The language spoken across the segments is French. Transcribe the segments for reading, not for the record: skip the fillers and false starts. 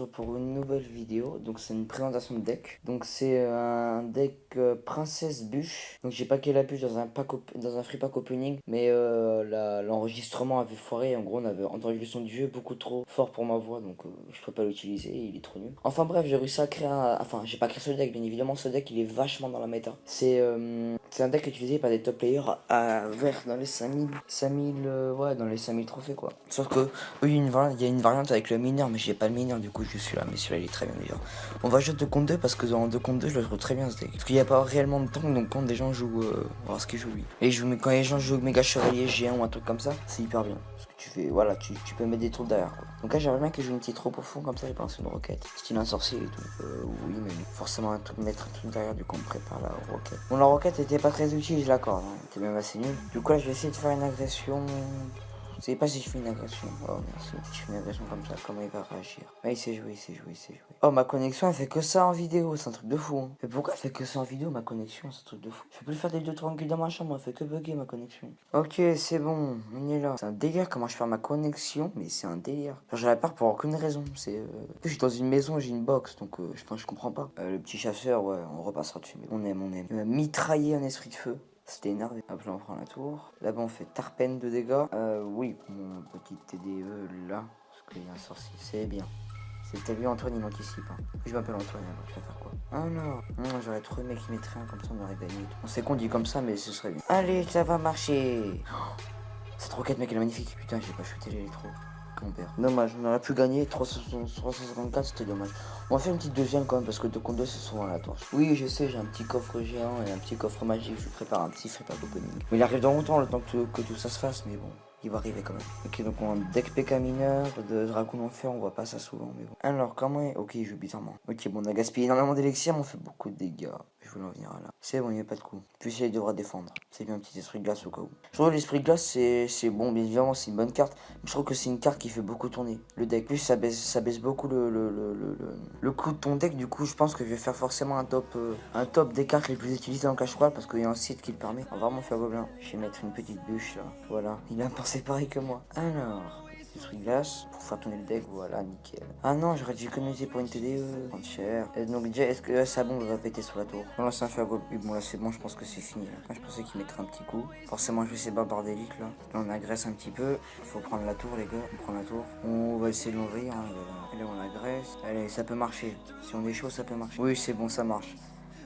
Pour une nouvelle vidéo, donc c'est une présentation de deck. Donc c'est un deck Princesse Bûche. Donc j'ai packé la bûche dans un free pack opening, mais l'enregistrement avait foiré. En gros on avait entendu le son du jeu beaucoup trop fort pour ma voix, donc je peux pas l'utiliser, il est trop nul. Enfin bref, j'ai réussi à créer enfin j'ai pas créé ce deck, bien évidemment ce deck il est vachement dans la méta. C'est un deck utilisé par des top players vers dans les 5000 ouais, dans les 5000 trophées quoi. Sauf que oui, il y a une variante avec le mineur, mais j'ai pas le mineur, du coup je suis là, mais celui-là il est très bien déjà. On va jouer 2 contre 2 parce que dans 2 contre 2 je le trouve très bien ce deck. Parce qu'il n'y a pas réellement de temps, donc quand des gens jouent, on va voir ce qu'ils jouent lui. Et quand les gens jouent méga chevalier géant ou un truc comme ça, c'est hyper bien. Parce que tu fais, voilà, tu peux mettre des troupes derrière quoi. Donc là j'aimerais bien que je joue une petite troupe au fond comme ça, j'ai pensé une roquette. Style un sorcier et tout. Oui, mais forcément mettre un truc derrière, du coup on prépare la roquette. Bon, la roquette était pas très utile, je l'accorde, hein. C'était même assez nul. Du coup là je vais essayer de faire une agression. Je sais pas si je fais une agression. Oh merci. Si je fais une agression comme ça, comment il va réagir? Ah, il sait jouer, il sait jouer, il sait jouer. Oh, ma connexion elle fait que ça en vidéo, c'est un truc de fou. Hein. Mais pourquoi elle fait que ça en vidéo, ma connexion? C'est un truc de fou. Je peux plus faire des deux tranquilles dans ma chambre, elle fait que bugger ma connexion. Ok, c'est bon, on est là. C'est un délire comment je fais ma connexion, mais c'est un délire. Genre, j'avais peur pour aucune raison. C'est. Je suis dans une maison, j'ai une box, donc je comprends pas. Le petit chasseur, ouais, on repassera dessus. Mais on aime, on aime. Il m'a mitraillé un esprit de feu. C'était énervé. Hop là on prend la tour. Là-bas on fait tarpène de dégâts. Oui, mon petit TDE là. Parce qu'il y a un sorcier. C'est bien. T'as vu Antoine il m'anticipe. Hein. Je m'appelle Antoine alors tu vas faire quoi? Ah non. J'aurais trop aimé qu'il mettrait un comme ça on aurait gagné. On sait qu'on dit comme ça mais ce serait bien. Allez ça va marcher. Oh, cette roquette mec elle est magnifique. Putain j'ai pas shooté l'électro. Mon père. Dommage, on aurait pu gagner 354, c'était dommage. On va faire une petite deuxième quand même parce que 2 contre 2 c'est souvent la torche. Oui, je sais, j'ai un petit coffre géant et un petit coffre magique. Je prépare un petit free pack opening. Mais il arrive dans longtemps le temps que tout ça se fasse, mais bon. Il va arriver quand même. Ok, donc on a un deck PK mineur, de Dragon Enfer, on voit pas ça souvent, mais bon. Alors, comment est... Ok, il joue bizarrement. Ok, bon, on a gaspillé énormément d'élixir, mais on fait beaucoup de dégâts. Je voulais en venir à là. C'est bon, il n'y a pas de coup. Puis il devra défendre. C'est bien un petit esprit de glace au cas où. Je trouve que l'esprit de glace, c'est bon, bien évidemment, c'est une bonne carte. Mais je trouve que c'est une carte qui fait beaucoup tourner le deck. Plus ça baisse beaucoup le coût de ton deck. Du coup, je pense que je vais faire forcément un top des cartes les plus utilisées en Clash Royale parce qu'il y a un site qui le permet. On va vraiment faire gobelin. Je vais mettre une petite bûche là. Voilà. Il a pensé pareil que moi. Alors. Esprit de glace pour faire tourner le deck, voilà, nickel. Ah non, j'aurais dû économiser pour une TDE. Prendre cher. Et donc, déjà, est-ce que ça bon, va péter sur la tour? Bon, là, c'est un fait à go. Bon, là, c'est bon, je pense que c'est fini. Là, je pensais qu'il mettrait un petit coup. Forcément, je vais essayer de barbardélique là. Là, on agresse un petit peu. Faut prendre la tour, les gars. On prend la tour. On va essayer de l'ouvrir. Hein. Là, on agresse. Allez, ça peut marcher. Si on est chaud, ça peut marcher. Oui, c'est bon, ça marche.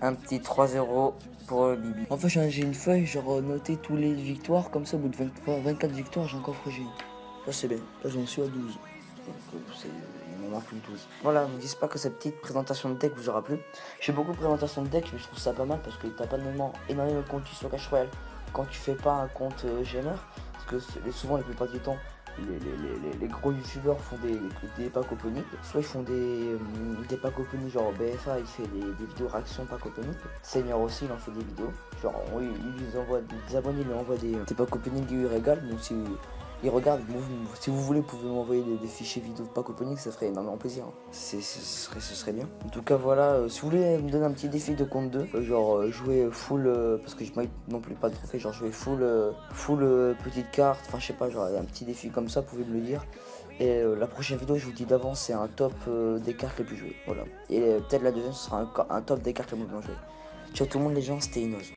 Un petit 3-0 pour Bibi. Enfin, j'ai une feuille, genre noter tous les victoires. Comme ça, au bout de 24 victoires, j'ai un coffre géant. Ça c'est bien. Là j'en suis à 12. Donc il m'en manque plus que 12. Voilà, j'espère que cette petite présentation de deck vous aura plu. Je fais beaucoup de présentations de deck, mais je trouve ça pas mal parce que t'as pas énormément de comptes sur Clash Royale quand tu fais pas un compte gamer. Parce que souvent, la plupart du temps, les gros youtubeurs font des packs opening. Soit ils font des packs opening, genre BFA il fait des vidéos réaction pack opening. Seigneur aussi il en fait des vidéos. Genre oui, ils envoient des abonnés, lui envoient des packs opening qui lui régalent. Donc si il regarde, si vous voulez, vous pouvez m'envoyer des fichiers vidéo de pack opening, ça ferait énormément plaisir. Ce serait bien. En tout cas, voilà, si vous voulez me donner un petit défi de compte 2, genre jouer full, parce que je m'aille non plus pas de trophée, genre jouer full petite carte, enfin je sais pas, genre un petit défi comme ça, vous pouvez me le dire. Et la prochaine vidéo, je vous dis d'avance, c'est un top des cartes les plus jouées. Voilà. Et peut-être la deuxième, ce sera un top des cartes les moins jouées. Ciao tout le monde, les gens, c'était Inoz.